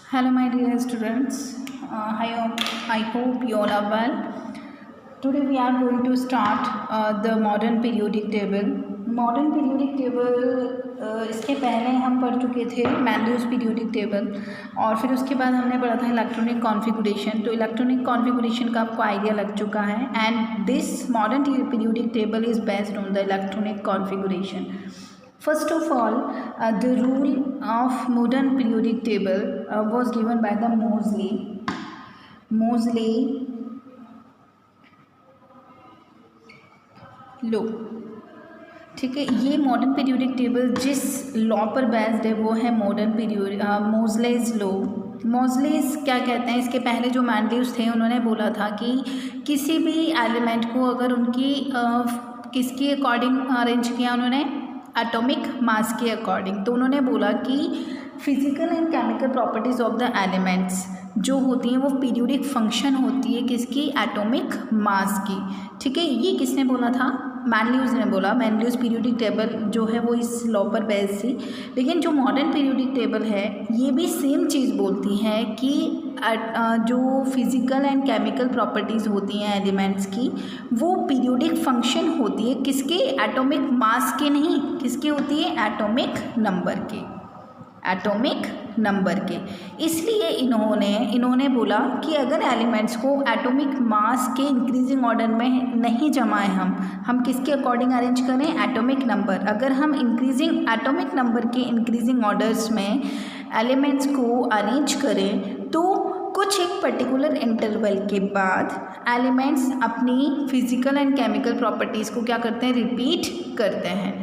Hello, my dear students. I hope you all are well. Today we are going to start the modern periodic table. Modern periodic table इसके पहले हम पढ़ चुके थे मैंड्यूज periodic table और फिर उसके बाद हमने पढ़ा था इलेक्ट्रॉनिक कॉन्फ़िगरेशन। तो इलेक्ट्रॉनिक कॉन्फ़िगरेशन का आपको आइडिया लग चुका है and this modern periodic table is based on the electronic configuration. First of all, the rule of modern periodic table was given by the Moseley law. ठीक है, ये modern periodic table जिस law पर based है वो है मोज़लेज law. मोज़लेज क्या कहते हैं, इसके पहले जो मैंड्यूज थे उन्होंने बोला था कि किसी भी एलिमेंट को अगर उनकी किसके अकॉर्डिंग अरेंज किया, उन्होंने एटॉमिक मास के अकॉर्डिंग. तो उन्होंने बोला कि physical and chemical properties of the elements जो होती हैं वो पीरियोडिक फंक्शन होती है किसकी, एटॉमिक मास की. ठीक है, ये किसने बोला था, मैंड्यूज ने बोला. मैंड्यूज पीरियोडिक टेबल जो है वो इस लॉ पर बेस्ड थी. लेकिन जो मॉडर्न पीरियोडिक टेबल है ये भी सेम चीज़ बोलती है कि जो फिज़िकल एंड केमिकल प्रॉपर्टीज़ होती हैं एलिमेंट्स की वो पीरियोडिक फंक्शन होती है किसके, एटॉमिक मास के नहीं, किसके होती है, एटॉमिक नंबर के. इसलिए इन्होंने बोला कि अगर एलिमेंट्स को एटॉमिक मास के इंक्रीजिंग ऑर्डर में नहीं जमाएं, हम किसके अकॉर्डिंग अरेंज करें, एटॉमिक नंबर. अगर हम इंक्रीजिंग एटॉमिक नंबर के इंक्रीजिंग ऑर्डर्स में एलिमेंट्स को अरेंज करें तो कुछ एक पर्टिकुलर इंटरवल के बाद एलिमेंट्स अपनी फिजिकल एंड केमिकल प्रॉपर्टीज़ को क्या करते हैं, रिपीट करते हैं.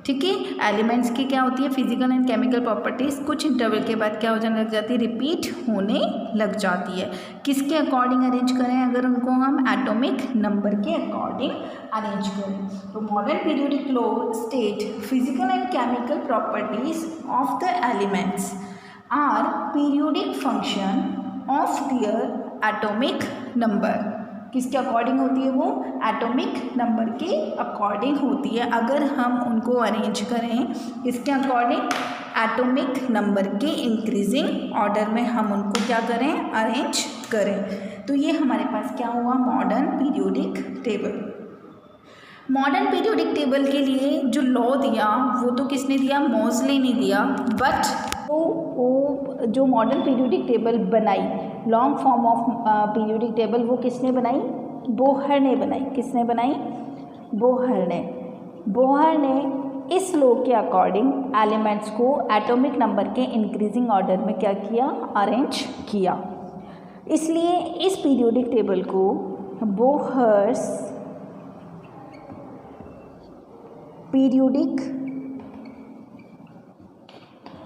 ठीक है, एलिमेंट्स की क्या होती है, फिजिकल एंड केमिकल प्रॉपर्टीज़ कुछ इंटरवल के बाद क्या हो जाने लग जाती है, रिपीट होने लग जाती है. किसके अकॉर्डिंग अरेंज करें, अगर उनको हम एटॉमिक नंबर के अकॉर्डिंग अरेंज करें. तो modern periodic law state physical and chemical properties of the elements are periodic function of their atomic number. किसके अकॉर्डिंग होती है वो, एटॉमिक नंबर के अकॉर्डिंग होती है. अगर हम उनको अरेंज करें किसके अकॉर्डिंग, एटॉमिक नंबर के इंक्रीजिंग ऑर्डर में हम उनको क्या करें, अरेंज करें. तो ये हमारे पास क्या हुआ, modern periodic table. Modern periodic table के लिए जो लॉ दिया वो तो किसने दिया, मोज़ले ने दिया. बट वो जो मॉडर्न पीरियोडिक टेबल बनाई, long form of periodic table, वो किसने बनाई, बोहर ने बनाई. किसने बनाई, बोहर ने इस लॉ के अकॉर्डिंग एलिमेंट्स को एटॉमिक नंबर के इंक्रीजिंग ऑर्डर में क्या किया, अरेंज किया. इसलिए इस पीरियोडिक टेबल को बोहर्स पीरियोडिक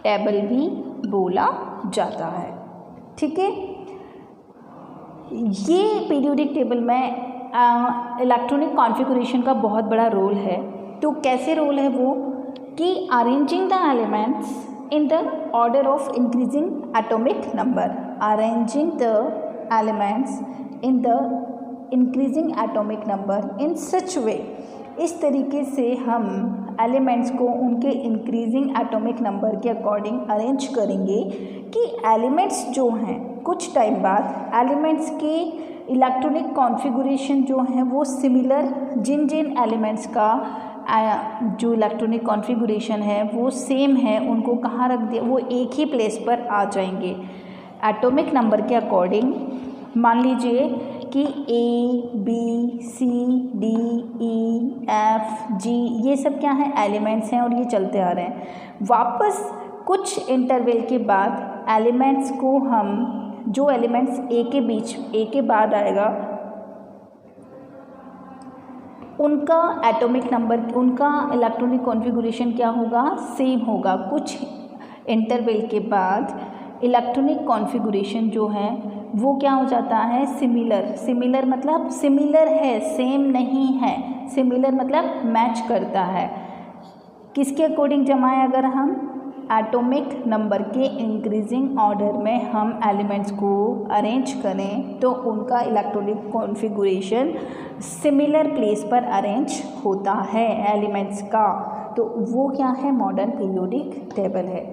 टेबल भी बोला जाता है. ठीक है, ये पीरियोडिक टेबल में इलेक्ट्रॉनिक कॉन्फ़िगरेशन का बहुत बड़ा रोल है. तो कैसे रोल है वो, कि arranging the elements in the order of increasing atomic number. Arranging the elements in the increasing atomic number in such way, इस तरीके से हम एलिमेंट्स को उनके इंक्रीजिंग एटॉमिक नंबर के अकॉर्डिंग अरेंज करेंगे कि एलिमेंट्स जो हैं कुछ टाइम बाद एलिमेंट्स के इलेक्ट्रॉनिक कॉन्फ़िगरेशन जो हैं वो सिमिलर, जिन एलिमेंट्स का जो इलेक्ट्रॉनिक कॉन्फ़िगरेशन है वो सेम है, उनको कहाँ रख दिया, वो एक ही प्लेस पर आ जाएंगे एटॉमिक नंबर के अकॉर्डिंग. मान लीजिए कि A, B, C, D, E, F, G ये सब क्या हैं, एलिमेंट्स हैं और ये चलते आ रहे हैं. वापस कुछ इंटरवल के बाद एलिमेंट्स को हम, जो एलिमेंट्स A के बाद आएगा उनका एटॉमिक नंबर, उनका इलेक्ट्रॉनिक कॉन्फ़िगरेशन क्या होगा, सेम होगा. कुछ इंटरवल के बाद इलेक्ट्रॉनिक कॉन्फ़िगरेशन जो है वो क्या हो जाता है, सिमिलर मतलब सिमिलर है, सेम नहीं है. सिमिलर मतलब मैच करता है. किसके अकॉर्डिंग जमाएं, अगर हम एटॉमिक नंबर के इंक्रीजिंग ऑर्डर में हम एलिमेंट्स को अरेंज करें तो उनका इलेक्ट्रॉनिक कॉन्फ़िगरेशन सिमिलर प्लेस पर अरेंज होता है एलिमेंट्स का. तो वो क्या है, मॉडर्न पीरियोडिक टेबल है.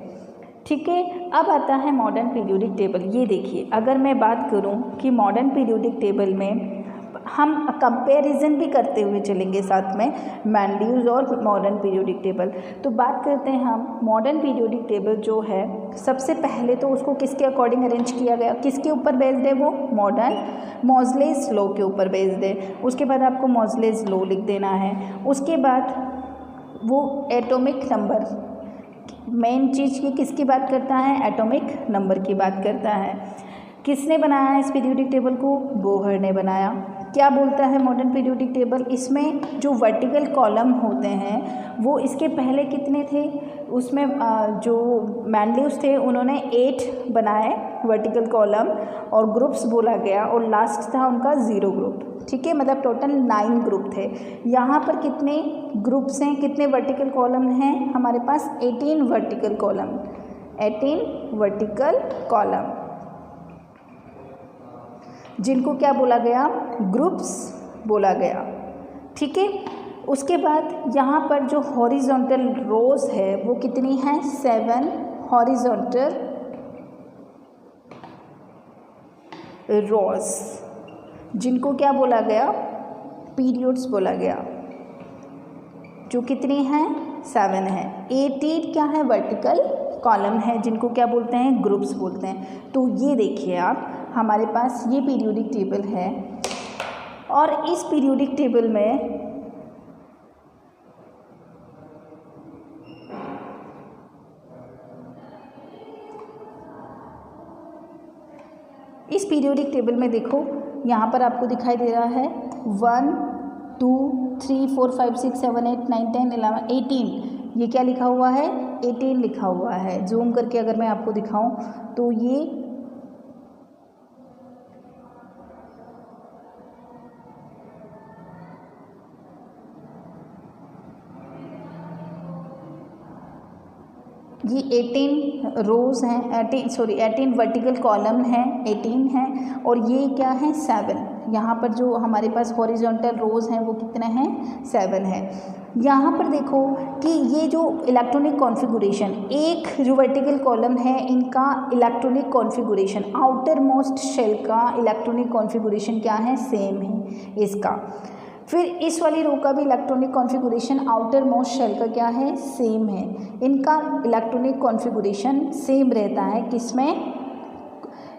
ठीक है। अब आता है मॉडर्न पीरियोडिक टेबल। ये देखिए, अगर मैं बात करूं कि मॉडर्न पीरियोडिक टेबल में हम कंपैरिजन भी करते हुए चलेंगे साथ में मैंड्यूज और मॉडर्न पीरियोडिक टेबल। तो बात करते हैं हम मॉडर्न पीरियोडिक टेबल जो है, सबसे पहले तो उसको किसके अकॉर्डिंग अरेंज किया गया, किसके ऊपर बेस्ड है वो, मॉडर्न मोज़लेस लॉ के ऊपर बेस्ड है। उसके बाद आपको मोज़लेस लॉ लिख देना है। उसके बाद वो एटॉमिक नंबर, मेन चीज़ की किसकी बात करता है, एटॉमिक नंबर की बात करता है। किसने बनाया इस पीरियोडिक टेबल को, बोहर ने बनाया। क्या बोलता है मॉडर्न पीरियोडिक टेबल, इसमें जो वर्टिकल कॉलम होते हैं वो इसके पहले कितने थे, उसमें जो मैंड्यूज थे उन्होंने 8 बनाए वर्टिकल कॉलम और ग्रुप्स बोला गया, और लास्ट था उनका 0 ग्रुप। ठीक है, मतलब टोटल 9 ग्रुप थे। यहाँ पर कितने ग्रुप्स हैं, कितने वर्टिकल कॉलम हैं हमारे पास, 18 वर्टिकल कॉलम, 18 वर्टिकल कॉलम, जिनको क्या बोला गया, ग्रुप्स बोला गया। ठीक है, उसके बाद यहाँ पर जो हॉरिजॉन्टल रोज है वो कितनी है, 7 हॉरिजॉन्टल रोज, जिनको क्या बोला गया, पीरियड्स बोला गया, जो कितनी हैं, 7 है। 18 क्या है, वर्टिकल कॉलम है, जिनको क्या बोलते हैं, ग्रुप्स बोलते हैं। तो ये देखिए आप, हमारे पास ये पीरियोडिक टेबल है, और इस पीरियोडिक टेबल में देखो, यहाँ पर आपको दिखाई दे रहा है 1 2 3 4 5 6 7 8 9 10 11 18, ये क्या लिखा हुआ है, 18 लिखा हुआ है। जूम करके अगर मैं आपको दिखाऊं तो ये 18 रोज हैं, 18 वर्टिकल कॉलम हैं, 18 हैं, और ये क्या है, 7। यहाँ पर जो हमारे पास हॉरिजॉन्टल रोज हैं वो कितने हैं, 7 है। यहाँ पर देखो कि ये जो इलेक्ट्रॉनिक कॉन्फ़िगरेशन, एक जो वर्टिकल कॉलम है इनका electronic configuration, outermost shell का इलेक्ट्रॉनिक कॉन्फ़िगरेशन क्या है, सेम है इसका। फिर इस वाली रो का भी electronic configuration outermost shell का क्या है, सेम है। इनका इलेक्ट्रॉनिक कॉन्फ़िगरेशन सेम रहता है, किसमें,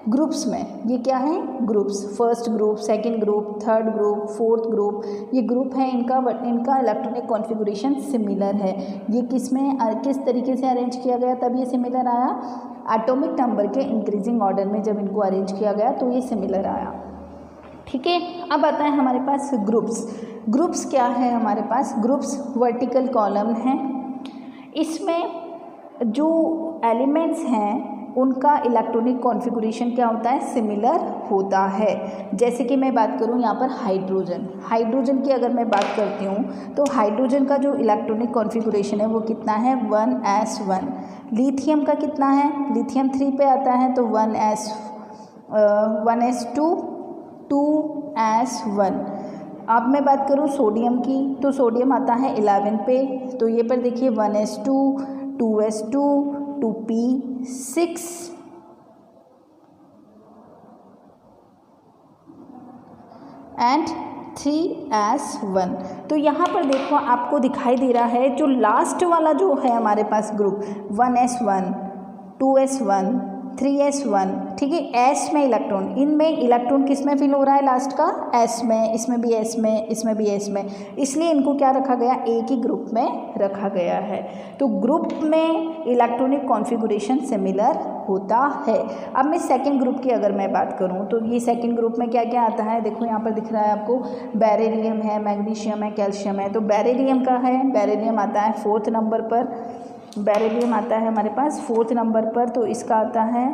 ग्रुप्स में। ये क्या है, groups, first group, second group, third group, fourth group, ये ग्रुप है इनका इलेक्ट्रॉनिक कॉन्फ़िगरेशन सिमिलर है। ये किस तरीके से अरेंज किया गया तब ये सिमिलर आया, एटॉमिक नंबर के इंक्रीजिंग ऑर्डर में जब इनको अरेंज किया गया तो ये सिमिलर आया। ठीक है, अब आता है हमारे पास ग्रुप्स क्या है हमारे पास, ग्रुप्स वर्टिकल कॉलम हैं। इसमें जो एलिमेंट्स हैं उनका इलेक्ट्रॉनिक कॉन्फ़िगरेशन क्या होता है, सिमिलर होता है। जैसे कि मैं बात करूं यहाँ पर हाइड्रोजन की अगर मैं बात करती हूँ तो हाइड्रोजन का जो इलेक्ट्रॉनिक कॉन्फ़िगरेशन है वो कितना है, 1s1। लिथियम का कितना है, लिथियम 3 पे आता है तो 1s2 2s1। अब मैं बात करूँ सोडियम की तो सोडियम आता है 11 पे, तो ये पर देखिए 1s2 2s2 2p6 and 3s1। तो यहाँ पर देखो आपको दिखाई दे रहा है जो लास्ट वाला जो है हमारे पास ग्रुप 1s1 2s1 3s1, ठीक है, एस में इलेक्ट्रॉन, इनमें इलेक्ट्रॉन किस में फिल हो रहा है, लास्ट का एस में, इसमें भी एस में, इसमें भी एस में, इसलिए इनको क्या रखा गया, एक ही ग्रुप में रखा गया है। तो ग्रुप में इलेक्ट्रॉनिक कॉन्फ़िगरेशन सिमिलर होता है। अब मैं सेकंड ग्रुप की अगर मैं बात करूं तो ये सेकंड ग्रुप में क्या क्या आता है, देखो यहाँ पर दिख रहा है आपको, बेरिलियम है, मैग्नीशियम है, कैल्शियम है। तो बेरिलियम का है, बेरिलियम आता है 4th नंबर पर, बेरिलियम आता है हमारे पास 4th नंबर पर, तो इसका आता है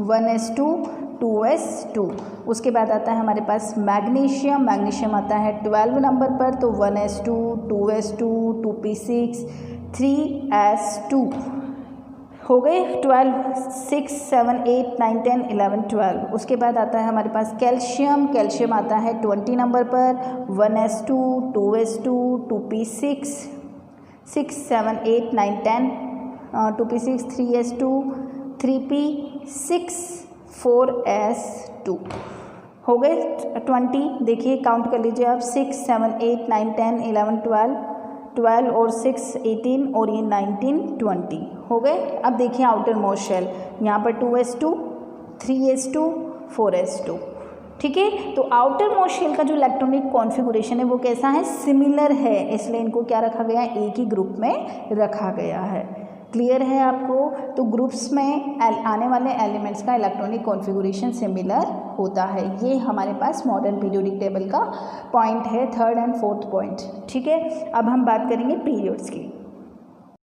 1s2 2s2। उसके बाद आता है हमारे पास मैग्नीशियम, मैग्नीशियम आता है 12 नंबर पर, तो 1s2 2s2 2p6 3s2 हो गए 12, 6 7 8 9 10 11 12। उसके बाद आता है हमारे पास कैल्शियम, कैल्शियम आता है 20 नंबर पर, 1s2 2s2 2p6 6 7 8 9 10 2p6 3s2 3p6 4s2 हो गए 20। देखिए काउंट कर लीजिए आप 6 7 8 9 10 11 12 और 6 18 और ये 19 20 हो गए। अब देखिए आउटर मोस्ट शेल, यहाँ पर 2s2 3s2 4s2, ठीक है। तो आउटर मोस्ट शेल का जो इलेक्ट्रॉनिक कॉन्फ़िगरेशन है वो कैसा है, सिमिलर है, इसलिए इनको क्या रखा गया है, एक ही ग्रुप में रखा गया है। क्लियर है आपको। तो ग्रुप्स में आने वाले एलिमेंट्स का इलेक्ट्रॉनिक कॉन्फ़िगरेशन सिमिलर होता है। ये हमारे पास मॉडर्न पीरियोडिक टेबल का पॉइंट है, 3rd and 4th पॉइंट, ठीक है। अब हम बात करेंगे पीरियड्स की।